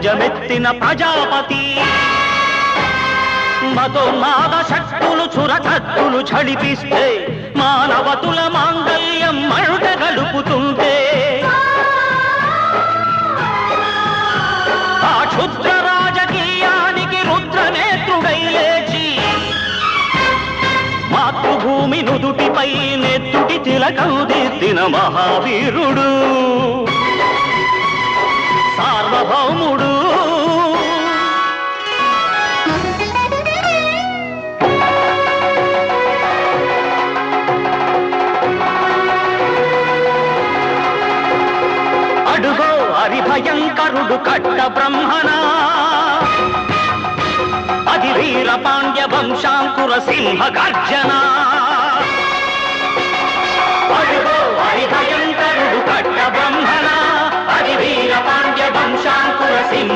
జమెత్తిన ప్రజాపతి మతోన్మాద శక్తులు చురకత్తులు ఝడిపిస్తే మానవతుల మాంగల్యం మరుట గలుపుతుంటే ఆ క్షుద్ర రాజకీయానికి రుద్రనేత్రుడై లేచి మాతృభూమి నుదుటిపై నెత్తుటి తిలకం దిద్దిన మహావీరుడు సార్వభౌముడు అడుగో హరిభయంకరుడు కట్ట బ్రహ్మణ అది వీర పాండ్య వంశాంకుర సింహ గర్జన అడుగో హరిభయంకరుడు కట్ట బ్రహ్మణ అది వీర పాండ్య వంశాంకుర సింహ